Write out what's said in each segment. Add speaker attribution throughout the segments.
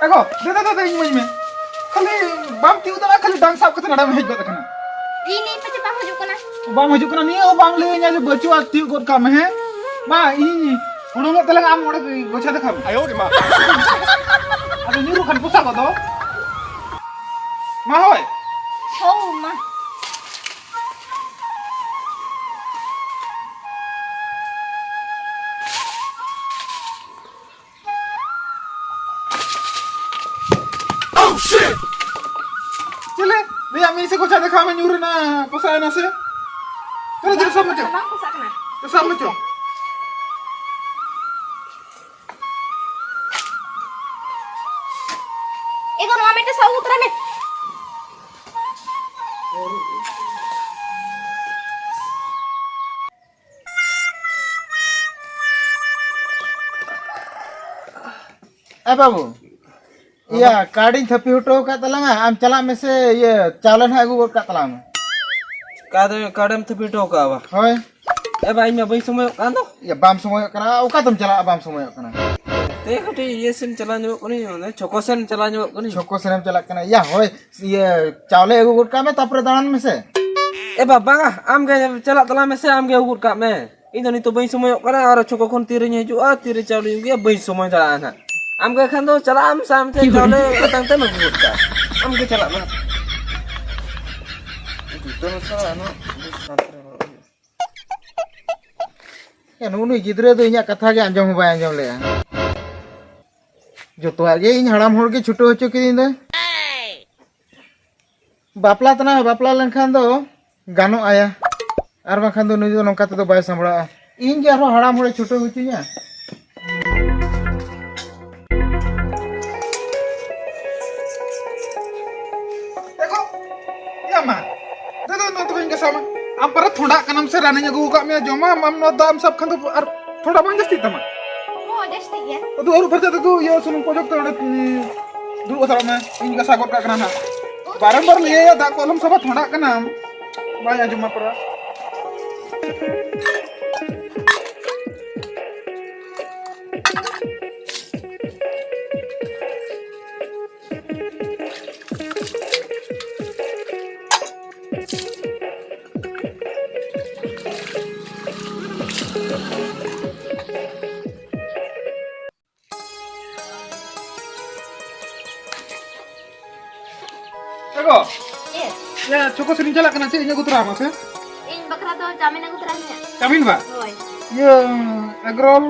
Speaker 1: Ego, dada ini me. Kali bam tiu dah kali dang sab kata nada me hej kana.
Speaker 2: Ini macam bang hujung kena.
Speaker 1: Bam haju kana ni o bang le nya je bacu tiu god kam he. Ma ini udung telang am ode gocha dekham. Ayo de ma. Ado niru kan pusa ko do. Ma hoy.
Speaker 2: Oh mah.
Speaker 1: Chile, dia mi se gocha dekham nyuru na pusa na se. Kalau jadi sama cok.
Speaker 2: Bang pusak kena.
Speaker 1: Sama cok.
Speaker 2: Ego nama mereka sahu terame.
Speaker 3: बाबू या काड़ी थपी हटो का तलांगा आम चला में से ये चालन है गु का तलांग
Speaker 4: काडम थपीटो का बा
Speaker 3: होय
Speaker 4: ए भाई मैं भाई समय कांदो
Speaker 3: या बाम समय कना ओका तुम चला बाम समय कना
Speaker 4: ते कटी ये सेन चला नो कोनी ने छोको सेन चला नो कोनी
Speaker 3: छोको सेन चला कना या होय ये चावले एगु गुट का में तापर दान में से
Speaker 4: ए बाबा आम के चला तला में से आम के उगुर का में इन नि तो भाई समय कना और छोको कोन तीरे ने जो आ तीरे चावले के भाई समय चला ना आम के खान दो चला आम साम से चावले तंग ते मगुर का आम के चला ना तो चला नो
Speaker 3: या नुनु गिदरे दो इया कथा के अंजम बाय अंजम ले जो तो आगे इन हड़ाम होड़ के छुटो हचो किदिन दे बापला तना बापला लनखान दो गानो आया आर बाखान दो नुई दो नोका तो बाय संभळा इन जे आरो हड़ाम होड़े छुटो हचुया
Speaker 1: Ego, ya ma. Dada no tu inga sama. Am para thoda kanam se rane nya gu ka me joma am no dam sab khan to ar thoda bang jasti tama.
Speaker 2: Oh jadi ya.
Speaker 1: Tu aru farja tu ye sunum pojok to dulu asal me inga sagot ka kana na. Barambar liye ya da kolam sab thoda kanam. Baya joma para. Ego,
Speaker 2: Yes.
Speaker 1: ya cukup sering jalan kena cik nya gu terama se.
Speaker 2: Ini bakal tu jamin aku terangnya.
Speaker 1: Jamin ba?
Speaker 2: Hoy.
Speaker 1: ये egg roll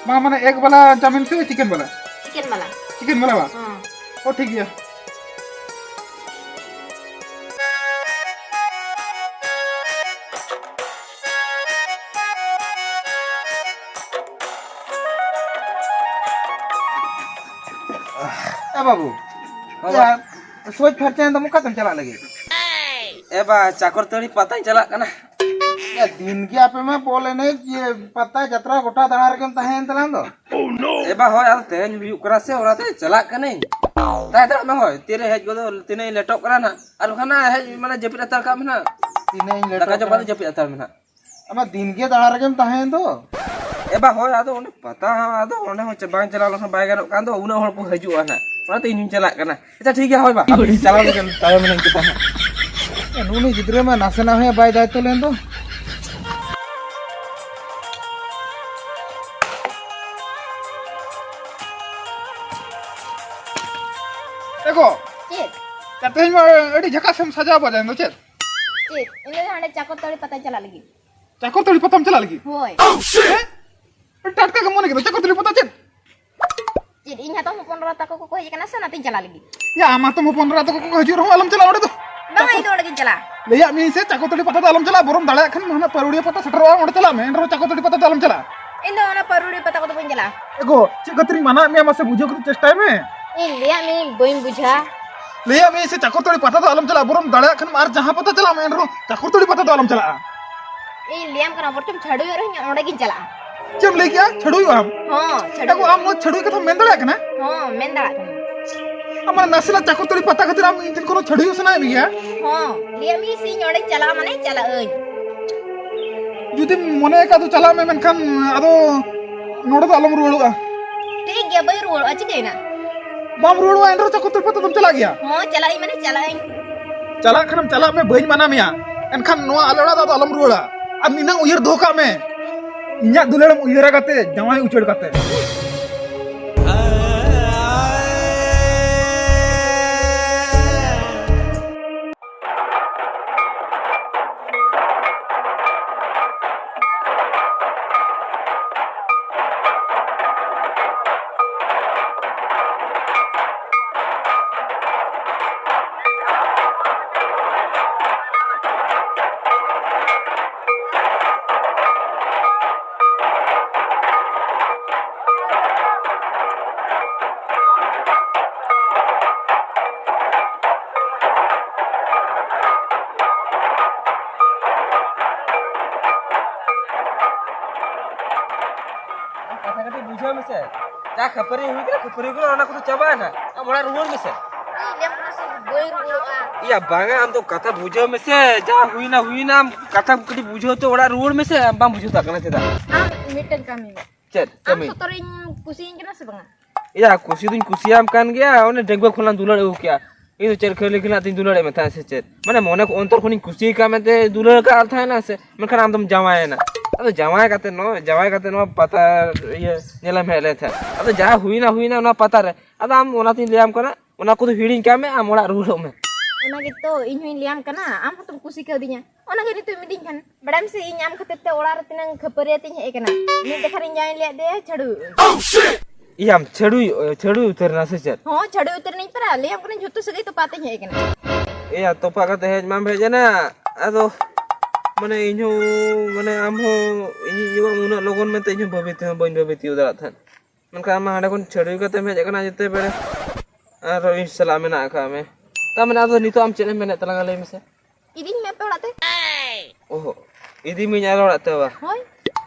Speaker 1: माने egg वाला chowmein से chicken वाला
Speaker 2: Chicken malah.
Speaker 1: Chicken वाला बा
Speaker 2: हाँ.
Speaker 1: ओ ठीक है
Speaker 3: बाबू या सोच फरचे तो मुका तुम चला लगे
Speaker 4: ए बा चाकर तड़ी पता चला कना
Speaker 3: या दिन के आपे में बोले ने ये पता जतरा गोटा दाना रकम तहेन तलान दो
Speaker 4: ए बा होय आल तेन बियु करा से ओराते चला कने ताय दा में होय तेरे हेज गदो तिने लेटो करा ना आर खाना हेज माने जपित अतर का में ना
Speaker 3: तिने
Speaker 4: दाका
Speaker 3: लेटर
Speaker 4: जपा जपित अतर में ना
Speaker 3: अमा दिन के दाना रकम तहेन दो
Speaker 4: ए बा होय आदो ओने पता आदो ओने हो बांग चला लखन बाय गानो कान दो उना होर को हजुआ ना ओनाते इन चला कना अच्छा ठीक है होय बा चला लेकिन ताय में के पहा
Speaker 3: या नुनु गिदरे में नासे ना है बाय दायित्व लेन दो
Speaker 1: देखो
Speaker 2: Cik.
Speaker 1: कहते हैं एडी झका से सजा बजाए नो चेत
Speaker 2: Cik. Ini hanya cakot tadi patah jalan lagi.
Speaker 1: चाको तोड़ी पतम चला लगी
Speaker 2: Hoy.
Speaker 1: टटका के मोने के चाको तोड़ी पता चेत
Speaker 2: Cik. Ini hatong pun rata kok kok ikan asa nanti jalan lagi.
Speaker 1: या आमा तो 15 तो को हजूर हो अलम चला ओडे तो
Speaker 2: Bang itu lagi jalan.
Speaker 1: ले या मी से चाको तोड़ी पता तो अलम चला बोरम दाड़ा खन महना परुड़िया पता सटरवा ओडे चला मेन रो चाको तोड़ी पता तो अलम चला
Speaker 2: Ini mana perlu patah kok pun jalan.
Speaker 1: एगो चिकतरी माना मी आमा से बुझो के चेष्टा में
Speaker 2: Ini lihat ni boim buja.
Speaker 1: ले या मी से चाको तोड़ी पता तो अलम चला बोरम दाड़ा खन मार जहां पता चला मेन रो चाको तोड़ी पता तो अलम चला
Speaker 2: Ini liam kena bertum छड़ू orang yang orang jalan.
Speaker 1: जब ले गया छड़ुई हम
Speaker 2: हाँ छड़ू.
Speaker 1: एगो आम छड़ुई के तो मेन दाड़ा कना
Speaker 2: हाँ मेंदा.
Speaker 1: हमारा नसला चाको तोड़ी पता खातिर हम इंजन कोनो छड़ुई सुनाए बिया
Speaker 2: हाँ liam ini si orang jalan mana jalan euy.
Speaker 1: जुदी मने का तो चला में मेनखान आदो नोडो तो अलम रुळुगा
Speaker 2: Tik ya bayi ruol aja kayaknya.
Speaker 1: bam rulo endro cakot terpata tum chala gya
Speaker 2: Oh, calain mana calain.
Speaker 1: chala khanam chala me bain mana mea enkhan noa alora da alam ruola ar ninang uyar dhoka me inya duleram uyara kate jamai uchad kate
Speaker 4: kata kata bujau mese. Dah khapari ko ona ko chaba na. Am ora ruwar mese.
Speaker 2: Liam masih boy rulo ah.
Speaker 4: Iya banga am to kata bujau mese. Ja huina am kata kadi bujau to ora ruwar mese am bang bujau tak kana ceda.
Speaker 2: Am miten kami.
Speaker 4: Ced
Speaker 2: Am
Speaker 4: kami.
Speaker 2: sotorin kusin kena sebengar.
Speaker 4: Iya kusi tuin kusiam kan gya one dengba kholan dular eu kya. Itu cer khali khila tin dular me tha se ced. Mane mone ko ontor khoni kusi ka mete dular ka arth hai na se. Menkan am tom jamae na. Ado jamae kate no pata ye nelam hele tha. Ado ja huina no pata re. Ado am ona tin liam kana ona ko hiring ka me am ora rulo me.
Speaker 2: Ona gitu inhuin liam kena am hatum kusi kau dinya. Ona gini tu miding kan. Badam si inyam kete olar tinang khapari tin he kana. Ni dekharin jain liat dia chadu.
Speaker 4: Iya am chadu utarna se ced.
Speaker 2: Oh, chadu utar नहीं परा Liam कने जुत्तु सगे तो पाते हैं कने.
Speaker 4: Iya topa kate hej mam bhejana. Ado mane inyo mane amho ini juga muna logon mete inyo babiti bain babiti udara than. Menka ama hada kon chadu kate me jakana jete bere. Aro insalam na ka me. Ta mane ado nito am chene mene talanga le mese.
Speaker 2: Iding me pe orate.
Speaker 4: Oh idi mi nyalo rat ba.
Speaker 2: Hoy.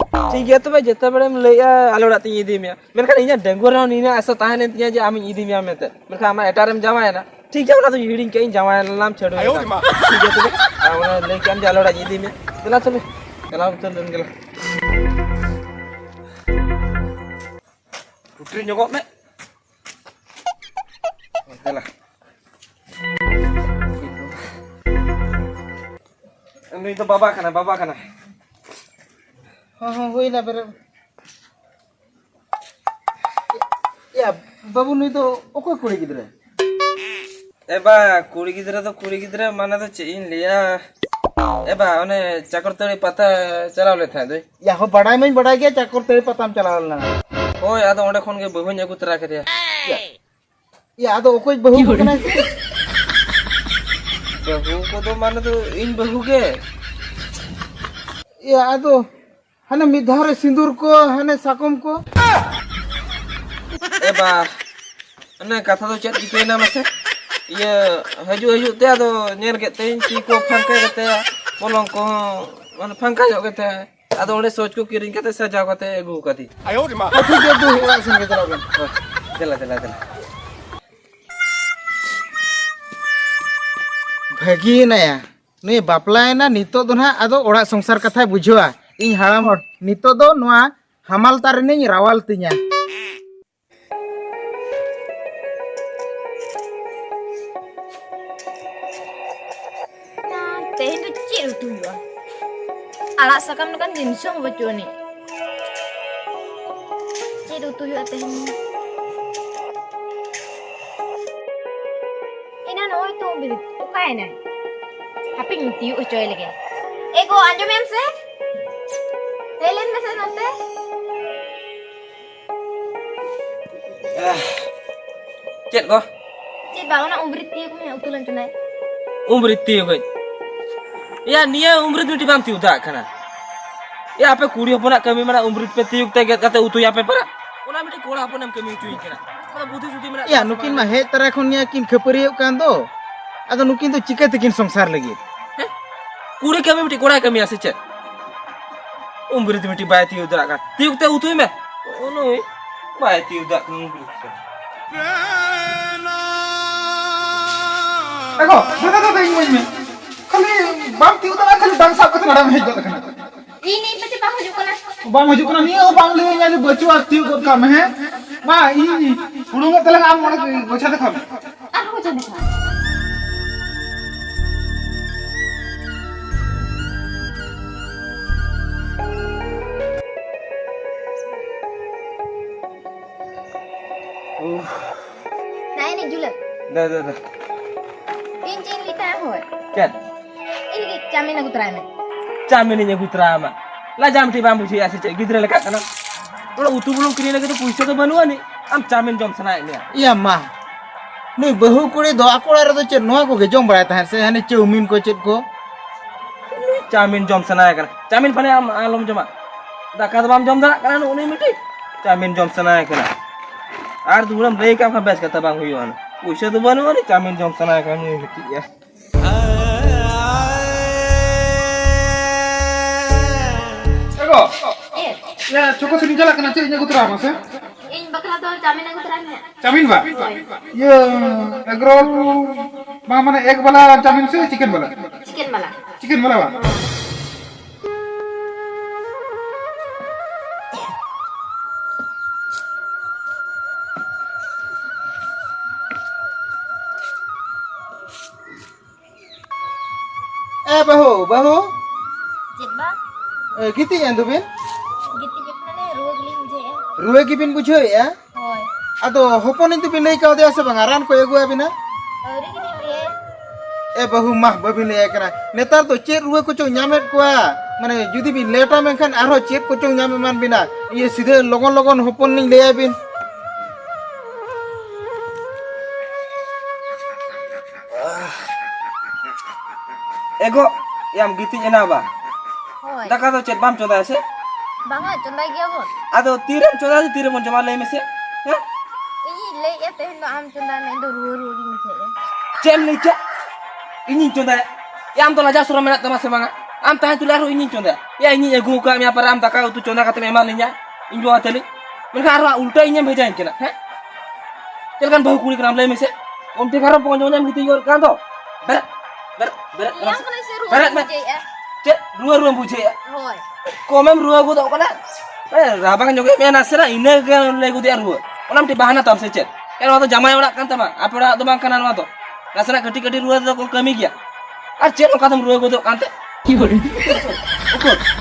Speaker 4: ठीक है तो भाई जितना बड़े में ले आलो राती ईदी में मेरे का इन्हें डेंगू रहा नहीं ना ऐसा ताहे नहीं तिया जो आमी ईदी में ते मेरे का हमारे एटारम जमा है ना ठीक है वाला तो हीडिंग कहीं जमा है नाम छेड़ो ठीक है तो हमारे लेके हम जालो राती ईदी में चला चलो चल गला उतरी जोगो में चला नहीं तो बाबा खाना
Speaker 3: हाँ हुईना बेरे या बाबू नुई तो ओको कुड़ी गिदरे
Speaker 4: एबा कुड़ी गिदरा माने तो चेइन लिया एबा ओने चाकरतड़ी पता चलाव ले था दे
Speaker 3: या हो बड़ाई में बड़ाई गया चाकर तेरे पताम चला ना
Speaker 4: ओए आ तो ओंडे खोन के बहु ने गुतरा के दिया
Speaker 3: या तो ओको बहु को ना
Speaker 4: बहु को तो माने तो इन बहु के
Speaker 3: या तो हने मिधारे सिंदूर को हने साकुम को
Speaker 4: एबा अने कथा तो चेत के ना मसे ये हजू ते तो नेर के तेन ची को फंका के बोलों को मन फंका जो के आदो ओंडे सोच को किरिंग के सजा के एगु कदी
Speaker 1: ayo di ma
Speaker 3: ठीक है तू हुआ सुन के चला
Speaker 4: चला
Speaker 3: भागी नया नुई बापलाय ना नितो दो ना आदो ओड़ा संसार कथा बुझवा इन हाराम हर नितो दो नोआ हमाल तारे नहीं रावाल तिnya
Speaker 2: Teh itu cil tu ya. Alas sakam kan jinsong bacu ni. Cil tu ya teh ni. Ina noi tu bilit. Ukai na. Tapi ntiu ucoy lagi. Ego anjo mem se. Helen mesa nante.
Speaker 4: चेत को
Speaker 2: Cil bangun nak umbrit tiu kumnya utulan tunai.
Speaker 4: उम्र इतनी हो गई या निया उम्र दुटी balm ती उदा खाना या पे कुड़ी अपना कमी मना उम्र पे ती उगते गते उतु या पे परा ओना मिटे कोड़ा अपना कमी चुई केना मतलब बुद्धि सुधी मना
Speaker 3: या नुकिन मा हे तरह खोनिया किन खपरियो कान दो आदो नुकिन तो चिके तकिन संसार लगी
Speaker 4: कुड़ी कमी मिटे कोड़ा कमी आसे चे उम्र मिटे बाय ती उदा का ती उगते उतु में ओनो बाय ती उदा उम्र
Speaker 1: देखो दादा इन में खाली बाम tiu दा खाली डांस आप कते नडा में हेज गत kana
Speaker 2: Ini pasti bahu juga na.
Speaker 1: बाम हजू kana ni ओ बाम ले nya बचवा tiu गत काम है मा ई Udah nggak telang am orang gocah deh kamu.
Speaker 2: Aku macam ni kan. Nah ini julek.
Speaker 4: dah.
Speaker 2: Cincin lita hoi.
Speaker 4: Cat.
Speaker 2: Ini camin aku terakhir.
Speaker 4: Camin ini putra ama. Lah jam tiba ambu sih asyik gidre lekat kana. Kalau utuh belum kini lagi tu puisi tu banuan ni. Am camin jom sana ini.
Speaker 3: iya mah nih bahu kuri do aku lara tuh cek nuah ko gejong berai tahan saya hanya ceumin ko cek ko
Speaker 4: Camin jom sana kana. Camin pane am alom joma. Daka tu am jom dah kana nu ni miti. Camin jom sana kana. Ar tu belum lagi kam bes kata bang huyuan. Puisi tu banuan ni camin jom sana kana ni miti ya.
Speaker 1: Ego,
Speaker 2: Eh,
Speaker 1: ya cukup sini jalan kena cek nyaku terang mas ya.
Speaker 2: ini bakal tu camin aku terakhir.
Speaker 1: Camin ba? Ya, egg roll, mana egg bala camin sih, chicken bala.
Speaker 2: Chicken malah.
Speaker 1: Chicken bala ba?
Speaker 3: bahu
Speaker 2: Jeba,
Speaker 3: gitu ya tuh bin
Speaker 2: gitu je mana ruang ni muje ya.
Speaker 3: ruwe gipin bujo ya
Speaker 2: Hoi.
Speaker 3: ado hopon itu bin lay kau dia sebangaran ko egu abina
Speaker 2: Ori gini dia.
Speaker 3: bahu mah babin lay kena netar to cek ruwe ko chong nyamet ko mane judi bin leta menkan arho cek ko chong nyame man bina iye sidhe logon hopon ning lay bin
Speaker 4: Ego yang gitu ina ba.
Speaker 2: Hoi.
Speaker 4: Daka tu cet bam coda se.
Speaker 2: Banga cundai gya hon.
Speaker 4: Ado tiram coda se tiram joma lay mese. Ya.
Speaker 2: Ini lay ya teh no am cundai na indo ruang ni muje ya.
Speaker 4: Cem lay ce. Ini coda. Ya am to laja suram menat sama semanga. Am tahan tu laru ini coda. Ya ini ego ka mi apa am taka tu coda kata memang linya. Injo ateli. Mereka arah ulta ini bejain kena. Ha? Telkan bahu kuli kram lay mese. Om te karo ponjonya gitu yor kan to. Berat.
Speaker 2: Yang kena si
Speaker 4: Berat,
Speaker 2: ruang
Speaker 4: Mat.
Speaker 2: muje ya.
Speaker 4: Cek ruang buje ya.
Speaker 2: Hoi.
Speaker 4: Komem ruang gua tau kana. Rabang joge me nasira ine ke lego dia ruang. Onam ti bahana tam secet. Kan waktu jamai orak kan tama. Apa orak tu bang kanan waktu. Nasira keti ruang tu kami gya. Ar cek orang katam ruang gua tu kante. Ukur.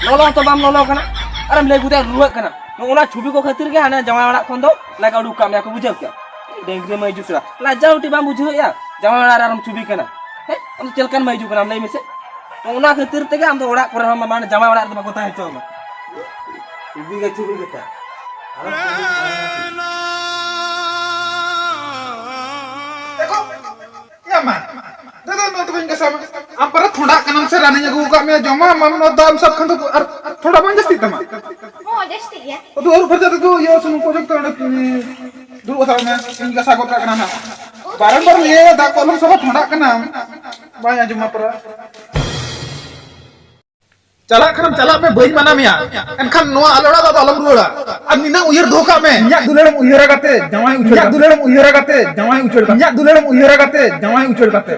Speaker 4: Nolong to bam nolong kana. Aram lego dia ruang kana. Ona chubi ko khatir ke hana jamai orak kon do. Laga du kam ya ko bujau kya. Dengre mai jusra. Lajau ti bam bujau ya. Jamai orak aram chubi kana. Am celkan mai ju kana am lay mese. Ona khatir tege am to orak kore hama mana jamai orak tu bako tahe to ma. Chubi kita.
Speaker 1: Ego, ya mah. Dadah no tuh enggak sama. Ampara थोड़ा kanang se rani nyaku ka me joma mam no dam sab kan tuh थोड़ा bang jasti tama.
Speaker 2: Oh, jadi ya.
Speaker 1: Tuh aru perja tuh yo sunu project tuh dulu sama me enggak sagot ka kana. Barang ye da kolom sama थोड़ा kana. Banyak joma pera. Cala kanam cala me bayi mana ya? Enkan noa alora da alam ruora. Amina uyir dhoka me. Nyak duleram uyira kate jamai uchol. Nyak duleram uyira kate jamai uchol. Nyak duleram uyira kate jamai uchol kate.